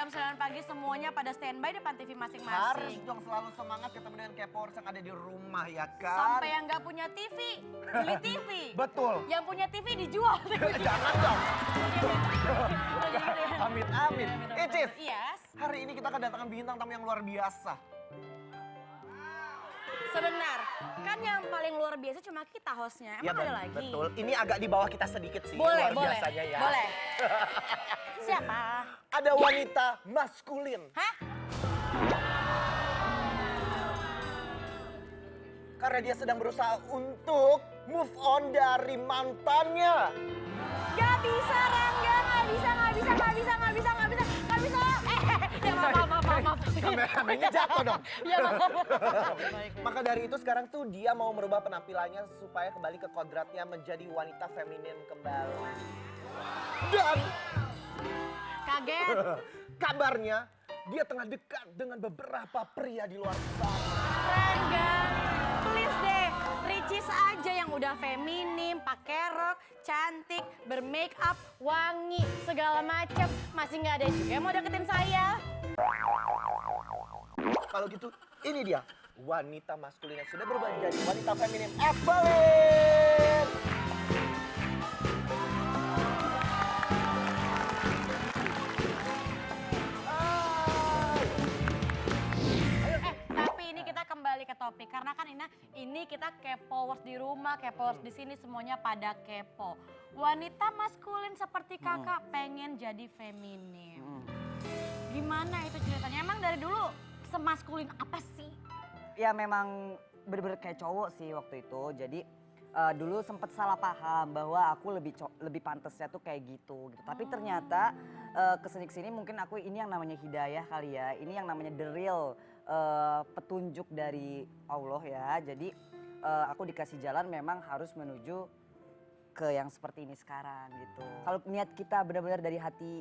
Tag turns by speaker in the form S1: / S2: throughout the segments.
S1: jam 9 pagi semuanya pada standby depan TV
S2: Harus
S1: masing-masing.
S2: dong selalu semangat ketemu dengan K-popers yang ada di rumah ya kan?
S1: Sampai yang nggak punya TV, beli TV.
S2: Betul.
S1: Yang punya TV dijual.
S2: Jangan dong. Amit, amit. Icis,
S1: Yes.
S2: hari ini kita kedatangan bintang tamu yang luar biasa.
S1: Sebentar, kan yang paling luar biasa cuma kita hostnya. Emang ada lagi?
S2: Betul, ini agak di bawah kita sedikit sih.
S1: Boleh,
S2: luar
S1: boleh.
S2: biasanya ya.
S1: Boleh. Siapa?
S2: Ada wanita maskulin.
S1: Hah?
S2: Karena dia sedang berusaha untuk move on dari mantannya.
S1: Gak bisa, Rangga. Gak bisa. Ya maaf.
S2: Kameramennya jatuh dong.
S1: Ya maaf.
S2: Maka dari itu sekarang tuh dia mau merubah penampilannya supaya kembali ke kodratnya menjadi wanita feminin kembali. Dan
S1: Kaget.
S2: kabarnya dia tengah dekat dengan beberapa pria di luar sana.
S1: Rangga, please deh. Ricis aja yang udah feminim, pakai rok, cantik, bermake up, wangi, segala macem. Masih nggak ada juga yang mau deketin saya.
S2: Kalau gitu, ini dia wanita maskulin yang sudah berubah menjadi wanita feminin, Evelyn.
S1: Tapi ini kita kembali ke topik karena kan ini kita K-popers di rumah, K-popers di sini semuanya pada kepo. Wanita maskulin seperti kakak pengen jadi feminim. Gimana itu ceritanya? Emang dari dulu semaskulin apa sih?
S3: Ya memang bener-bener kayak cowok sih waktu itu. Jadi dulu sempet salah paham bahwa aku lebih pantasnya tuh kayak gitu. Tapi ternyata kesini-kesini mungkin aku ini yang namanya hidayah kali ya. Ini yang namanya the real petunjuk dari Allah ya. Jadi aku dikasih jalan memang harus menuju ke yang seperti ini sekarang gitu. Kalau niat kita benar-benar dari hati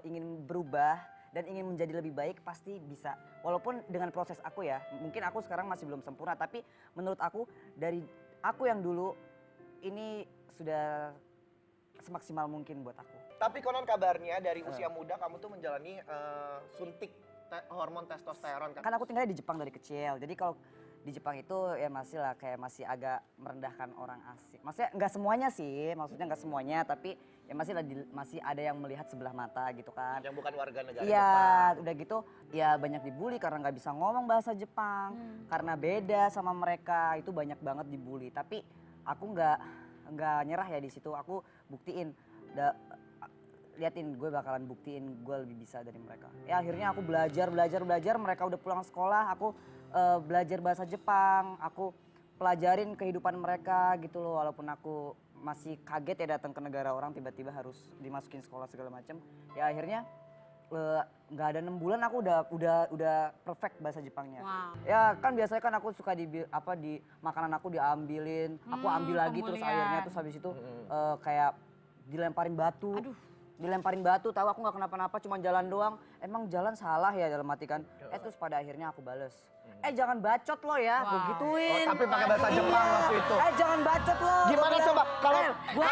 S3: ingin berubah dan ingin menjadi lebih baik pasti bisa. Walaupun dengan proses aku ya, mungkin aku sekarang masih belum sempurna, tapi menurut aku dari aku yang dulu ini sudah semaksimal mungkin buat aku.
S2: Tapi konon kabarnya dari usia muda kamu tuh menjalani suntik hormon testosteron kan?
S3: Kan aku tinggalnya di Jepang dari kecil, jadi kalau di Jepang itu ya masih lah kayak masih agak merendahkan orang asing. Maksudnya nggak semuanya sih, maksudnya nggak semuanya, tapi ya masih ada yang melihat sebelah mata gitu kan.
S2: Yang bukan warga negara
S3: Iya,
S2: Jepang.
S3: udah gitu ya banyak dibully karena nggak bisa ngomong bahasa Jepang, karena beda sama mereka, itu banyak banget dibully. Tapi aku nggak nyerah ya di situ, aku buktiin, liatin gue bakalan buktiin gue lebih bisa dari mereka. Ya akhirnya aku belajar, mereka udah pulang sekolah, aku belajar bahasa Jepang, aku pelajarin kehidupan mereka gitu loh, walaupun aku masih kaget ya datang ke negara orang tiba-tiba harus dimasukin sekolah segala macam. Ya akhirnya nggak ada 6 bulan aku udah perfect bahasa Jepangnya.
S1: Wow.
S3: Ya kan biasanya kan aku suka di makanan aku diambilin, aku ambil lagi terus
S1: pembulian.
S3: akhirnya terus habis itu kayak dilemparin batu.
S1: Aduh.
S3: Dilemparin batu, tahu aku nggak kenapa-napa, cuma jalan doang. Emang jalan salah ya dalam hati kan. Terus pada akhirnya aku bales. Jangan bacot lo ya, gue
S1: Wow.
S3: gituin.
S2: Oh, tapi pakai bahasa Jepang waktu itu.
S3: Jangan bacot lo.
S2: Gimana coba kalau
S3: Gua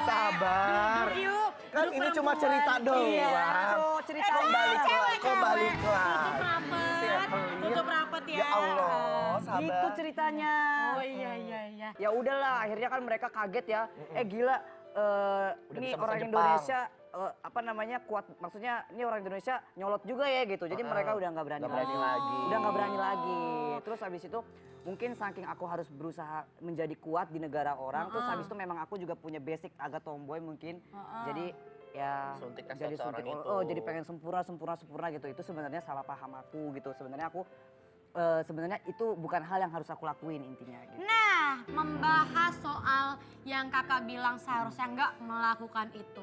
S2: sabar.
S1: Duduk yuk.
S2: Kan
S1: Duduk
S2: ini cuma
S1: perempuan.
S2: cerita doang.
S3: Iya, aduh, cerita
S2: Kok balik
S1: cewek.
S2: kok balik
S1: Tutup
S2: lagi.
S1: rapet. Tutup rapet ya.
S2: Ya Allah, sabar.
S3: Gitu ceritanya.
S1: Oh iya.
S3: Ya udahlah, akhirnya kan mereka kaget ya. Gila, ini
S2: bisa bahasa
S3: orang
S2: Jepang.
S3: Indonesia apa namanya kuat, maksudnya ini orang Indonesia nyolot juga ya gitu. Jadi mereka udah nggak berani,
S2: Nggak berani lagi.
S3: Udah nggak berani lagi. Terus habis itu mungkin saking aku harus berusaha menjadi kuat di negara orang. Terus habis itu memang aku juga punya basic agak tomboy mungkin. Jadi ya
S2: Suntik
S3: jadi
S2: testosteron itu.
S3: jadi pengen sempurna gitu. Itu sebenarnya salah paham aku gitu. Sebenarnya aku sebenarnya itu bukan hal yang harus aku lakuin intinya gitu.
S1: Nah, membahas soal yang kakak bilang seharusnya nggak melakukan itu.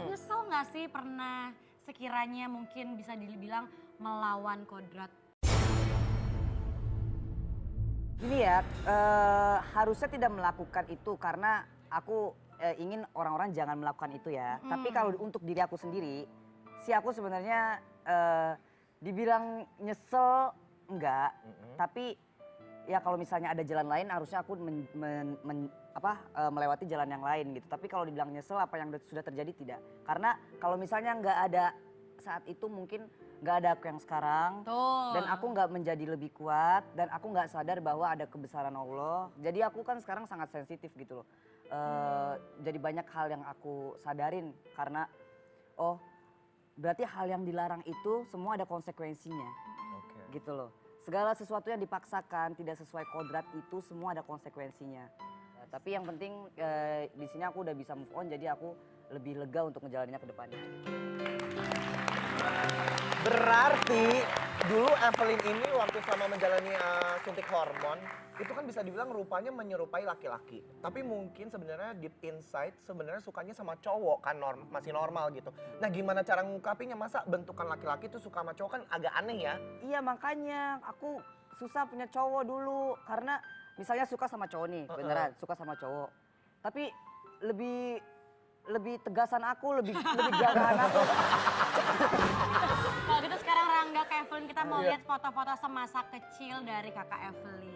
S1: Nyesel nggak sih pernah sekiranya mungkin bisa dibilang melawan kodrat?
S3: Gini ya, harusnya tidak melakukan itu karena aku ingin orang-orang jangan melakukan itu ya. Tapi kalau untuk diri aku sendiri, aku sebenarnya dibilang nyesel enggak, tapi ya kalau misalnya ada jalan lain harusnya aku melewati jalan yang lain gitu. Tapi kalau dibilang nyesel apa yang sudah terjadi tidak. Karena kalau misalnya nggak ada saat itu mungkin nggak ada aku yang sekarang.
S1: Betul.
S3: Dan aku nggak menjadi lebih kuat dan aku nggak sadar bahwa ada kebesaran Allah. Jadi aku kan sekarang sangat sensitif gitu loh. Jadi banyak hal yang aku sadarin karena oh berarti hal yang dilarang itu semua ada konsekuensinya
S2: Oke.
S3: gitu loh. Segala sesuatu yang dipaksakan tidak sesuai kodrat itu semua ada konsekuensinya. Tapi yang penting di sini aku udah bisa move on jadi aku lebih lega untuk ngejalaninnya ke depannya.
S2: Berarti dulu Evelyn ini waktu selama menjalani suntik hormon itu kan bisa dibilang rupanya menyerupai laki-laki. Tapi mungkin sebenarnya deep inside sebenarnya sukanya sama cowok kan masih normal gitu. Nah gimana cara ngungkapinya masa bentukan laki-laki itu suka sama cowok kan agak aneh ya.
S3: Iya makanya aku susah punya cowok dulu karena misalnya suka sama cowok nih beneran suka sama cowok. Tapi lebih tegasan aku, lebih gagahan aku.
S1: Kalau gitu sekarang Rangga ke Evelyn kita mau lihat foto-foto semasa kecil dari kakak Evelyn.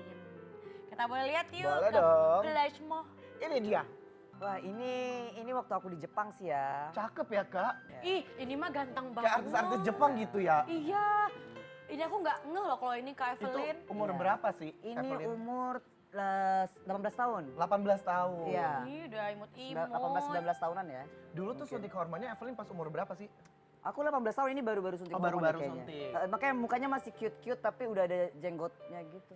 S1: Kita boleh lihat yuk
S2: Boleh
S1: ke
S2: dong.
S1: flashmo.
S2: Ini dia.
S3: Wah ini waktu aku di Jepang sih ya.
S2: Cakep ya kak.
S1: Ih ini mah ganteng banget.
S2: Kayak artis-artis Jepang gitu ya.
S1: Iya. Ini aku nggak ngeh loh kalau ini Kak
S2: Itu
S1: Evelyn.
S2: umur
S3: Iya.
S2: berapa sih
S3: Ini
S2: Evelyn?
S3: umur 18 tahun.
S2: 18 tahun.
S3: Iya.
S1: Ih udah imut-imut.
S3: 18-19 tahunan ya.
S2: Dulu tuh suntik hormonnya Evelyn pas umur berapa sih?
S3: Aku 18 tahun ini baru-baru suntik
S2: Oh,
S3: hormon
S2: baru-baru
S3: kayaknya.
S2: suntik.
S3: Makanya mukanya masih cute-cute tapi udah ada jenggotnya gitu.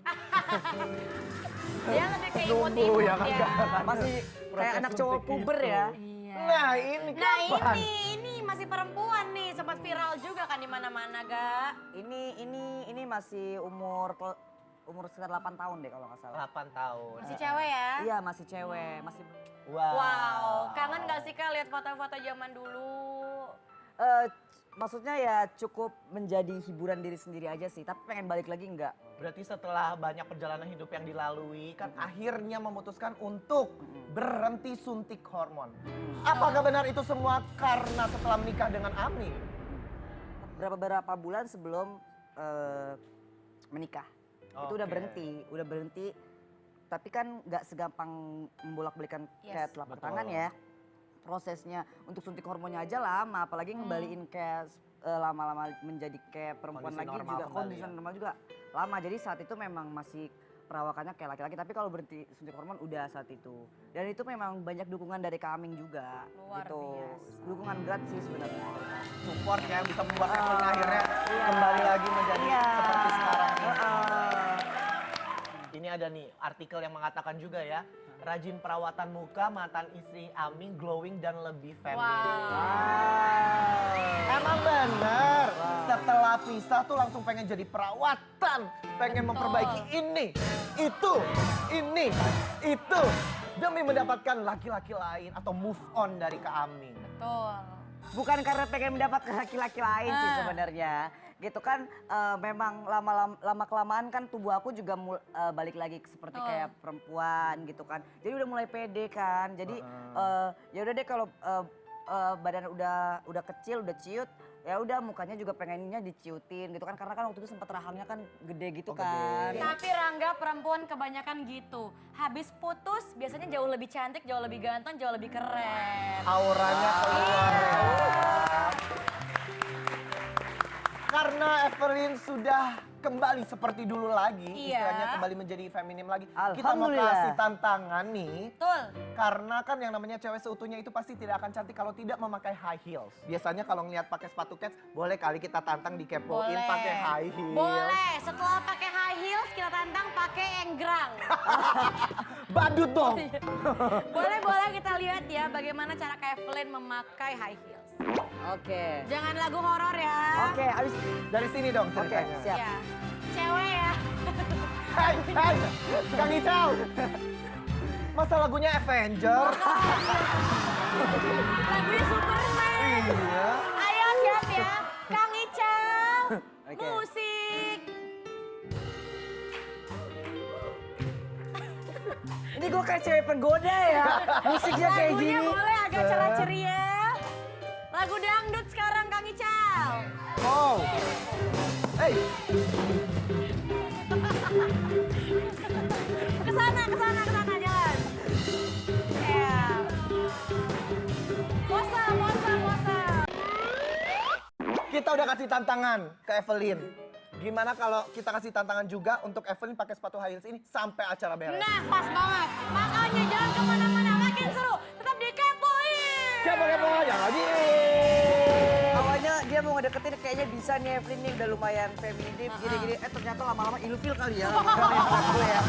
S1: Dia lebih kayak
S2: Nunggu
S1: imut-imut
S2: ya,
S1: ya.
S2: Kak.
S3: Masih kayak
S2: Proses
S3: anak cowok
S2: suntik
S3: puber
S2: itu.
S3: ya.
S1: Iya.
S2: Nah ini
S1: Nah
S2: kapan?
S1: ini masih perempuan nih, sempat viral juga kan di mana-mana, Ga.
S3: Ini masih umur sekitar 8 tahun deh kalau nggak salah.
S2: 8 tahun.
S1: Masih cewek ya?
S3: Iya masih cewek, masih
S1: Wow, kangen gak sih Kak lihat foto-foto zaman dulu?
S3: maksudnya ya cukup menjadi hiburan diri sendiri aja sih, tapi pengen balik lagi enggak.
S2: Berarti setelah banyak perjalanan hidup yang dilalui kan akhirnya memutuskan untuk berhenti suntik hormon. Apakah benar itu semua karena setelah menikah dengan Ami?
S3: Beberapa bulan sebelum menikah. Itu udah
S2: Oke.
S3: berhenti. Tapi kan nggak segampang membolak-balikan kayak
S1: Yes.
S3: telapak
S2: Betul.
S3: tangan ya. Prosesnya untuk suntik hormonnya aja lama, apalagi ngembaliin kayak lama-lama menjadi kayak perempuan
S2: Kondisi
S3: lagi
S2: normal
S3: juga
S2: kembali
S3: kondisi
S2: ya.
S3: normal juga lama. Jadi saat itu memang masih perawakannya kayak laki-laki, tapi kalau berhenti suntik hormon udah saat itu. Dan itu memang banyak dukungan dari Kak Aming juga.
S1: Luar
S3: gitu.
S1: biasa.
S3: Dukungan berat sih sebenarnya.
S2: Support ya bisa membuat Evelyn akhirnya kembali lagi menjadi
S3: Iya.
S2: seperti sekarang.
S3: Heeh.
S2: Ini ada nih artikel yang mengatakan juga ya, rajin perawatan muka mantan istri Aming glowing dan lebih feminin.
S3: Wow.
S2: Emang bener, setelah pisah tuh langsung pengen jadi perawatan, pengen memperbaiki ini, itu, demi mendapatkan laki-laki lain atau move on dari Kak Aming.
S1: Betul.
S3: Bukan karena pengen mendapatkan laki-laki lain sih sebenarnya. Gitu kan memang lama kelamaan kan tubuh aku juga balik lagi seperti
S1: Betul.
S3: kayak perempuan gitu kan. Jadi udah mulai pede kan. Jadi ya udah deh kalau badan udah kecil, udah ciut, ya udah mukanya juga pengennya diciutin gitu kan. Karena kan waktu itu sempat rahangnya kan gede gitu
S2: Oh,
S3: kan.
S2: gede.
S1: Tapi Rangga perempuan kebanyakan gitu. Habis putus biasanya jauh lebih cantik, jauh lebih ganteng, jauh lebih keren.
S2: Auranya keluar
S1: Iya.
S2: ya. Karena Evelyn sudah kembali seperti dulu lagi,
S1: Iya.
S2: istilahnya kembali menjadi feminim lagi. Kita mau
S3: Alhamdulillah.
S2: kasih tantangan nih,
S1: Betul.
S2: karena kan yang namanya cewek seutuhnya itu pasti tidak akan cantik kalau tidak memakai high heels. Biasanya kalau ngeliat pakai sepatu cats, boleh kali kita tantang dikepoin
S1: Boleh.
S2: pakai high heels.
S1: Boleh. Setelah pakai high heels kita tantang pakai enggrang.
S2: Badut dong.
S1: Boleh kita lihat ya bagaimana cara Kak Evelyn memakai high heels.
S3: Oke.
S1: Jangan lagu horor ya.
S3: Oke, abis.
S2: Dari sini dong
S3: Oke,
S2: ceritanya.
S3: siap.
S1: Ya. Cewek ya.
S2: Hai, Kang Icau. Masa lagunya Avenger?
S1: Lagunya Superman.
S2: Iya.
S1: Ayo siap ya. Kang Icau.
S3: Oke.
S1: Musik.
S3: Ini gue kayak cewek penggoda ya. Musiknya kayak
S1: Lagunya
S3: gini.
S1: boleh agak ceria-ceria. Lagu dangdut sekarang Kang Icau.
S2: Oh. Hey. kita udah kasih tantangan ke Evelyn. Gimana kalau kita kasih tantangan juga untuk Evelyn pakai sepatu high heels ini sampai acara beres?
S1: Nah, pas banget. Makanya jangan kemana-mana, makin seru. Tetap di Kepoin.
S2: Kepo-kepo aja lagi.
S3: Awalnya dia mau ngedeketin kayaknya bisa nih Evelyn nih udah lumayan feminim gini-gini. Ternyata lama-lama ilfil kali ya. Bukan gue ya.